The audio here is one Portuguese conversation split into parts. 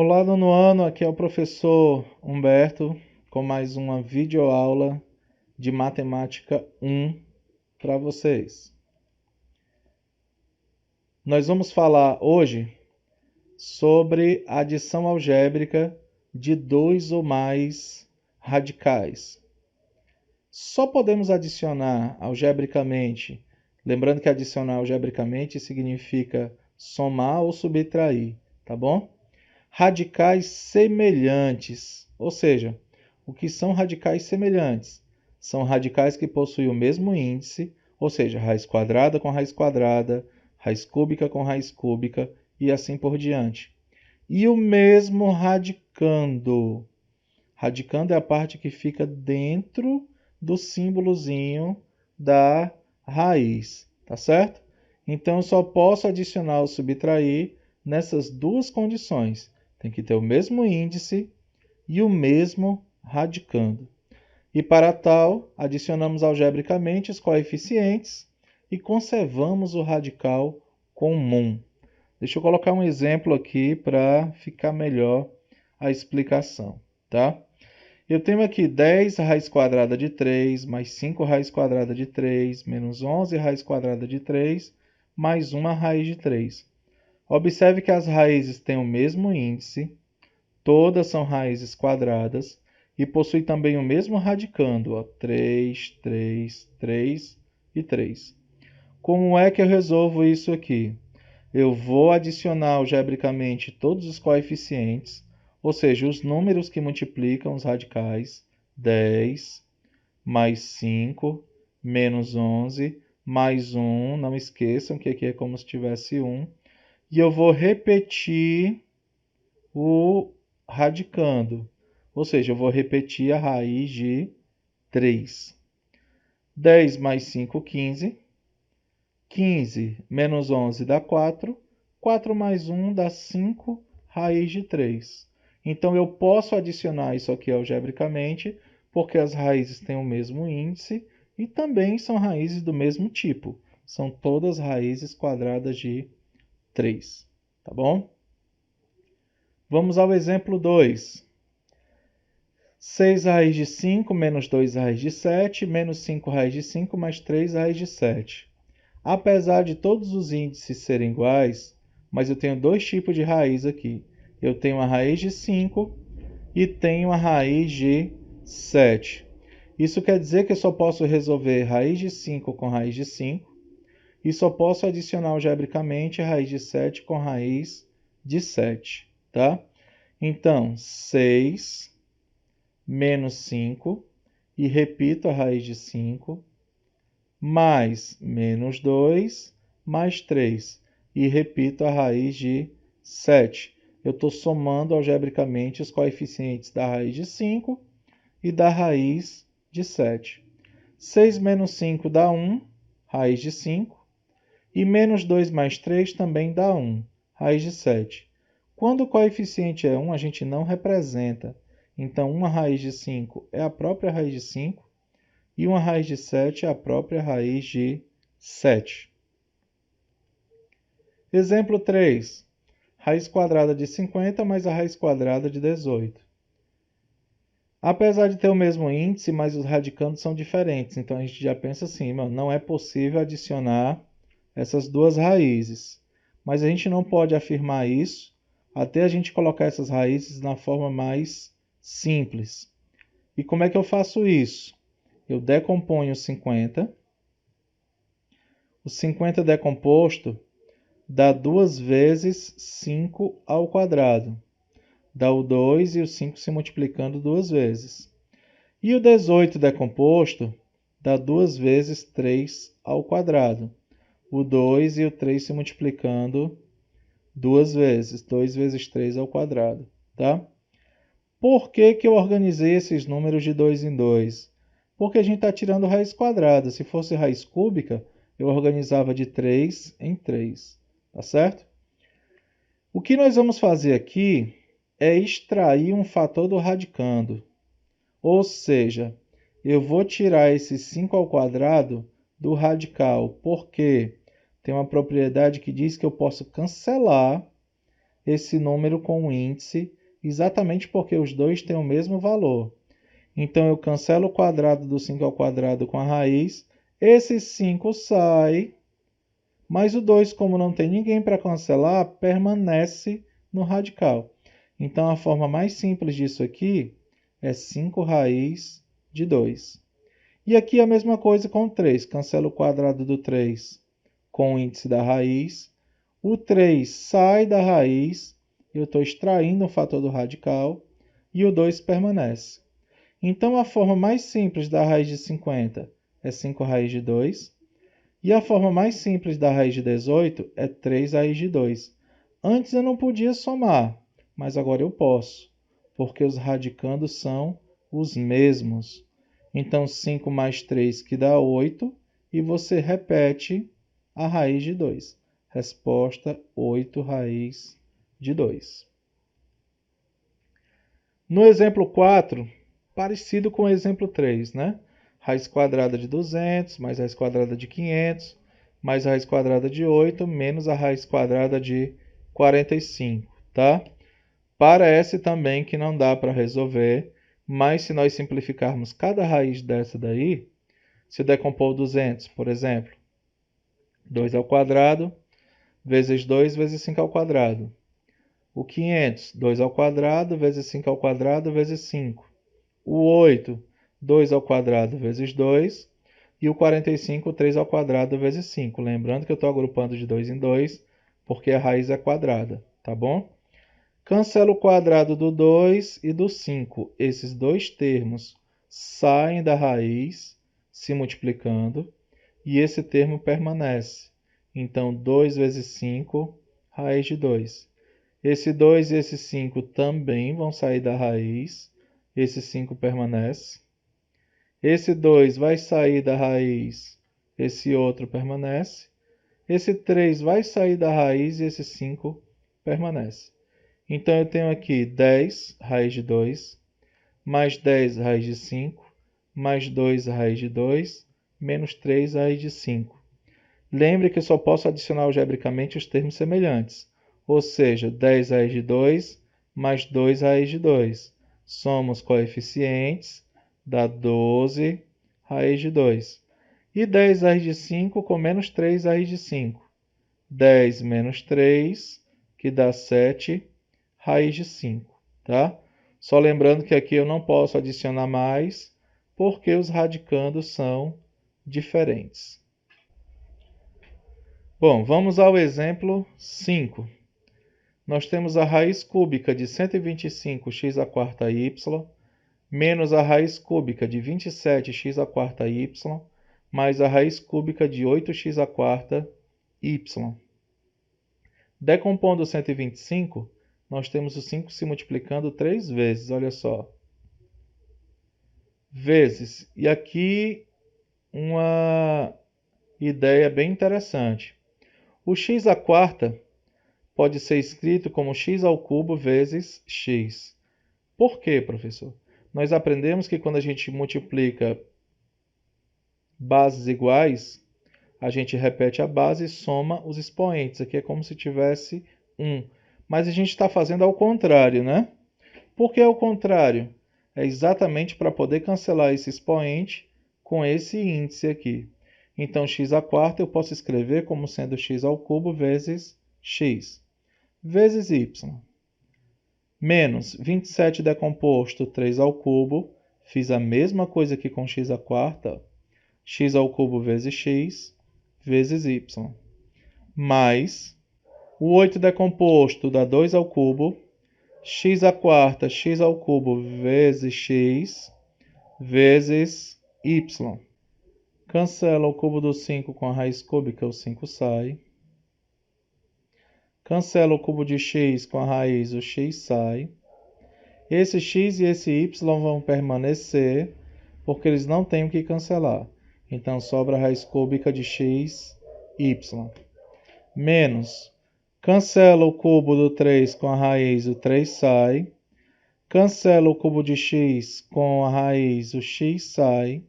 Olá, nono ano, aqui é o professor Humberto com mais uma videoaula de Matemática 1 para vocês. Nós vamos falar hoje sobre adição algébrica de dois ou mais radicais. Só podemos adicionar algebricamente, lembrando que adicionar algebricamente significa somar ou subtrair, tá bom? Radicais semelhantes, ou seja, o que são radicais semelhantes? São radicais que possuem o mesmo índice, ou seja, raiz quadrada com raiz quadrada, raiz cúbica com raiz cúbica e assim por diante. E o mesmo radicando. Radicando é a parte que fica dentro do símbolozinho da raiz, tá certo? Então eu só posso adicionar ou subtrair nessas duas condições. Tem que ter o mesmo índice e o mesmo radicando. E para tal, adicionamos algebricamente os coeficientes e conservamos o radical comum. Deixa eu colocar um exemplo aqui para ficar melhor a explicação, tá? Eu tenho aqui 10 raiz quadrada de 3, mais 5 raiz quadrada de 3, menos 11 raiz quadrada de 3, mais uma raiz de 3. Observe que as raízes têm o mesmo índice, todas são raízes quadradas e possuem também o mesmo radicando, ó, 3, 3, 3 e 3. Como é que eu resolvo isso aqui? Eu vou adicionar algebricamente todos os coeficientes, ou seja, os números que multiplicam os radicais, 10, mais 5, menos 11, mais 1, não esqueçam que aqui é como se tivesse 1, e eu vou repetir o radicando, ou seja, eu vou repetir a raiz de 3. 10 mais 5, 15. 15 menos 11 dá 4. 4 mais 1 dá 5, raiz de 3. Então, eu posso adicionar isso aqui algebricamente, porque as raízes têm o mesmo índice e também são raízes do mesmo tipo. São todas raízes quadradas de 3. Tá bom? Vamos ao exemplo 2. 6 raiz de 5 menos 2 raiz de 7, menos 5 raiz de 5 mais 3 raiz de 7. Apesar de todos os índices serem iguais, mas eu tenho dois tipos de raiz aqui. Eu tenho a raiz de 5 e tenho a raiz de 7. Isso quer dizer que eu só posso resolver raiz de 5 com raiz de 5 e só posso adicionar algebricamente raiz de 7 com raiz de 7, tá? Então, 6 menos 5, e repito a raiz de 5, mais menos 2, mais 3. E repito a raiz de 7. Eu estou somando algebricamente os coeficientes da raiz de 5 e da raiz de 7. 6 menos 5 dá 1, raiz de 5. E menos 2 mais 3 também dá 1, raiz de 7. Quando o coeficiente é 1, a gente não representa. Então, uma raiz de 5 é a própria raiz de 5. E uma raiz de 7 é a própria raiz de 7. Exemplo 3. Raiz quadrada de 50 mais a raiz quadrada de 18. Apesar de ter o mesmo índice, mas os radicandos são diferentes. Então a gente já pensa assim, não é possível adicionar essas duas raízes. Mas a gente não pode afirmar isso até a gente colocar essas raízes na forma mais simples. E como é que eu faço isso? Eu decomponho 50. O 50 decomposto dá 2 vezes 5 ao quadrado. Dá o 2 e o 5 se multiplicando 2 vezes. E o 18 decomposto dá 2 vezes 3 ao quadrado. O 2 e o 3 se multiplicando 2 vezes. 2 vezes 3 ao quadrado. Tá? Por que eu organizei esses números de 2 em 2? Porque a gente está tirando raiz quadrada. Se fosse raiz cúbica, eu organizava de 3 em 3. Tá certo? O que nós vamos fazer aqui é extrair um fator do radicando. Ou seja, eu vou tirar esse 5 ao quadrado do radical, porque tem uma propriedade que diz que eu posso cancelar esse número com um índice, exatamente porque os dois têm o mesmo valor. Então, eu cancelo o quadrado do 5 ao quadrado com a raiz, esse 5 sai, mas o 2, como não tem ninguém para cancelar, permanece no radical. Então, a forma mais simples disso aqui é 5 raiz de 2. E aqui a mesma coisa com o 3. Cancelo o quadrado do 3 com o índice da raiz. O 3 sai da raiz, eu estou extraindo o fator do radical, e o 2 permanece. Então, a forma mais simples da raiz de 50 é 5 raiz de 2. E a forma mais simples da raiz de 18 é 3 raiz de 2. Antes eu não podia somar, mas agora eu posso, porque os radicandos são os mesmos. Então, 5 mais 3 que dá 8, e você repete a raiz de 2. Resposta, 8 raiz de 2. No exemplo 4, parecido com o exemplo 3, né? Raiz quadrada de 200, mais raiz quadrada de 500, mais a raiz quadrada de 8, menos a raiz quadrada de 45, tá? Parece também que não dá para resolver, mas se nós simplificarmos cada raiz dessa daí, se eu decompor 200, por exemplo, 2 ao quadrado, vezes 2, vezes 5 ao quadrado. O 500, 2 ao quadrado, vezes 5 ao quadrado, vezes 5. O 8, 2 ao quadrado, vezes 2. E o 45, 3 ao quadrado, vezes 5. Lembrando que eu estou agrupando de 2 em 2, porque a raiz é quadrada, tá bom? Cancelo o quadrado do 2 e do 5. Esses dois termos saem da raiz, se multiplicando, e esse termo permanece. Então, 2 vezes 5, raiz de 2. Esse 2 e esse 5 também vão sair da raiz. Esse 5 permanece. Esse 2 vai sair da raiz. Esse outro permanece. Esse 3 vai sair da raiz e esse 5 permanece. Então, eu tenho aqui 10 raiz de 2, mais 10 raiz de 5, mais 2 raiz de 2, menos 3 raiz de 5. Lembre que eu só posso adicionar algebricamente os termos semelhantes, ou seja, 10 raiz de 2 mais 2 raiz de 2. Somos coeficientes, dá 12 raiz de 2. E 10 raiz de 5 com menos 3 raiz de 5. 10 menos 3, que dá 7 raiz de 5, tá? Só lembrando que aqui eu não posso adicionar mais, porque os radicandos são diferentes. Bom, vamos ao exemplo 5. Nós temos a raiz cúbica de 125x à quarta y, menos a raiz cúbica de 27x à quarta y, mais a raiz cúbica de 8x à quarta y. Decompondo 125, nós temos o 5 se multiplicando 3 vezes, olha só. Vezes. E aqui uma ideia bem interessante. O x à quarta pode ser escrito como x ao cubo vezes x. Por quê, professor? Nós aprendemos que quando a gente multiplica bases iguais, a gente repete a base e soma os expoentes. Aqui é como se tivesse 1. Mas a gente está fazendo ao contrário, né? Por que ao contrário? É exatamente para poder cancelar esse expoente com esse índice aqui. Então, x à quarta eu posso escrever como sendo x ao cubo vezes x, vezes y. Menos 27 decomposto 3 ao cubo. Fiz a mesma coisa aqui com x à quarta. X ao cubo vezes x, vezes y. Mais o 8 decomposto dá 2 ao cubo. X à quarta, x ao cubo vezes x, vezes y. Cancela o cubo do 5 com a raiz cúbica, o 5 sai. Cancela o cubo de x com a raiz, o x sai. Esse x e esse y vão permanecer, porque eles não têm o que cancelar. Então, sobra a raiz cúbica de x, y. Menos, cancela o cubo do 3 com a raiz, o 3 sai. Cancela o cubo de x com a raiz, o x sai.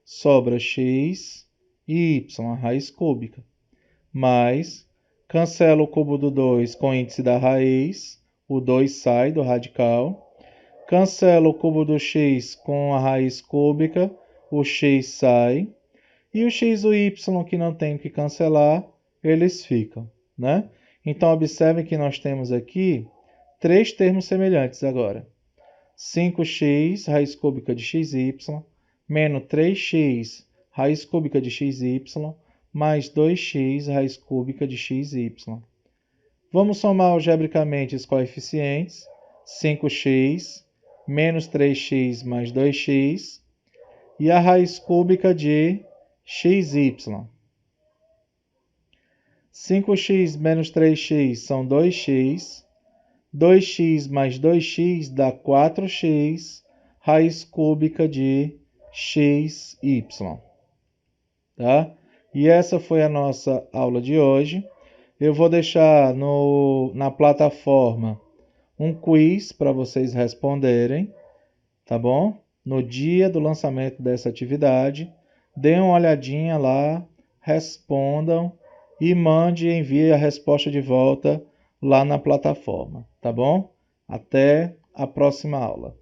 Sobra x e y, a raiz cúbica. Mais Cancelo o cubo do 2 com o índice da raiz, o 2 sai do radical. Cancelo o cubo do x com a raiz cúbica, o x sai. E o x e o y que não tem que cancelar, eles ficam, né? Então, observe que nós temos aqui 3 termos semelhantes agora. 5x, raiz cúbica de xy, menos 3x, raiz cúbica de xy, mais 2x, raiz cúbica de xy. Vamos somar algebricamente os coeficientes. 5x, menos 3x mais 2x, e a raiz cúbica de xy. 5x menos 3x são 2x. 2x mais 2x dá 4x, raiz cúbica de xy. Tá? E essa foi a nossa aula de hoje. Eu vou deixar na plataforma um quiz para vocês responderem, tá bom? No dia do lançamento dessa atividade, deem uma olhadinha lá, respondam e envie a resposta de volta lá na plataforma, tá bom? Até a próxima aula.